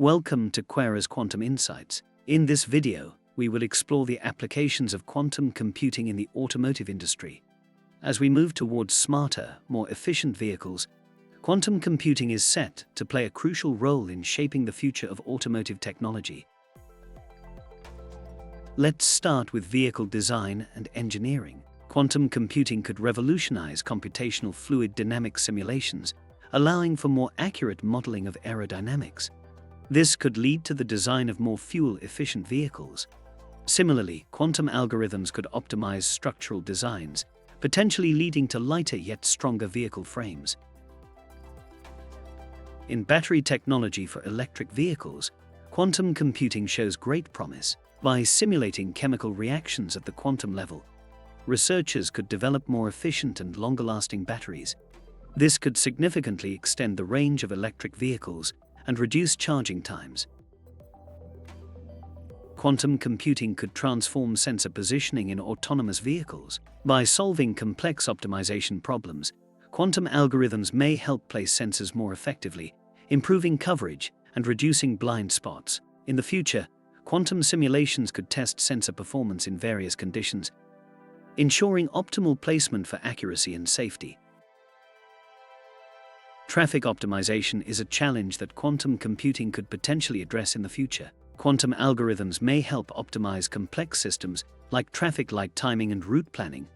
Welcome to QuEra's Quantum Insights. In this video, we will explore the applications of quantum computing in the automotive industry. As we move towards smarter, more efficient vehicles, quantum computing is set to play a crucial role in shaping the future of automotive technology. Let's start with vehicle design and engineering. Quantum computing could revolutionize computational fluid dynamic simulations, allowing for more accurate modeling of aerodynamics. This could lead to the design of more fuel-efficient vehicles. Similarly, quantum algorithms could optimize structural designs, potentially leading to lighter yet stronger vehicle frames. In battery technology for electric vehicles, quantum computing shows great promise. By simulating chemical reactions at the quantum level, researchers could develop more efficient and longer-lasting batteries. This could significantly extend the range of electric vehicles and reduce charging times. Quantum computing could transform sensor positioning in autonomous vehicles. By solving complex optimization problems, quantum algorithms may help place sensors more effectively, improving coverage and reducing blind spots. In the future, quantum simulations could test sensor performance in various conditions, ensuring optimal placement for accuracy and safety. Traffic optimization is a challenge that quantum computing could potentially address in the future. Quantum algorithms may help optimize complex systems like traffic light timing and route planning,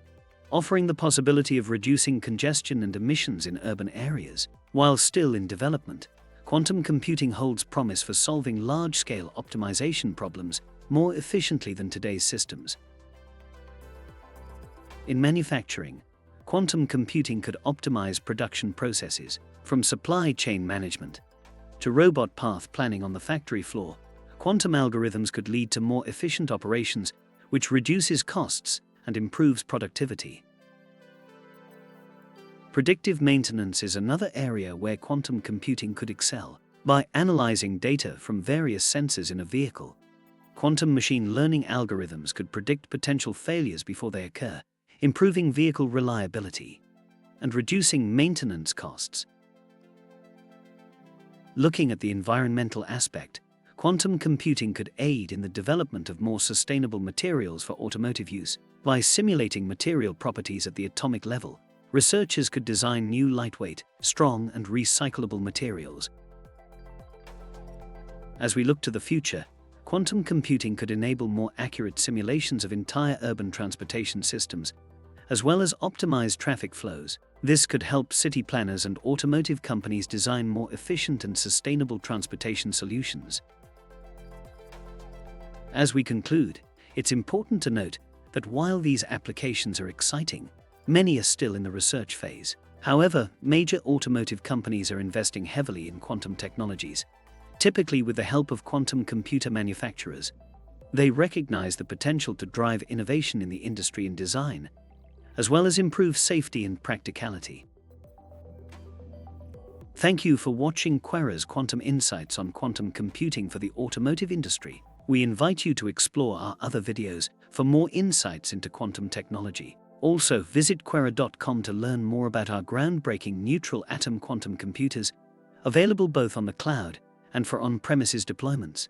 offering the possibility of reducing congestion and emissions in urban areas. While still in development, quantum computing holds promise for solving large-scale optimization problems more efficiently than today's systems. In manufacturing, quantum computing could optimize production processes, from supply chain management to robot path planning on the factory floor. Quantum algorithms could lead to more efficient operations, which reduces costs and improves productivity. Predictive maintenance is another area where quantum computing could excel. By analyzing data from various sensors in a vehicle, quantum machine learning algorithms could predict potential failures before they occur, improving vehicle reliability and reducing maintenance costs. Looking at the environmental aspect, quantum computing could aid in the development of more sustainable materials for automotive use. By simulating material properties at the atomic level, researchers could design new lightweight, strong, and recyclable materials. As we look to the future, quantum computing could enable more accurate simulations of entire urban transportation systems, as well as optimize traffic flows. This could help city planners and automotive companies design more efficient and sustainable transportation solutions. As we conclude, it's important to note that while these applications are exciting, many are still in the research phase. However, major automotive companies are investing heavily in quantum technologies, typically with the help of quantum computer manufacturers. They recognize the potential to drive innovation in the industry and design, as well as improve safety and practicality. Thank you for watching QuEra's Quantum Insights on quantum computing for the automotive industry. We invite you to explore our other videos for more insights into quantum technology. Also, visit QuEra.com to learn more about our groundbreaking neutral atom quantum computers, available both on the cloud and for on-premises deployments.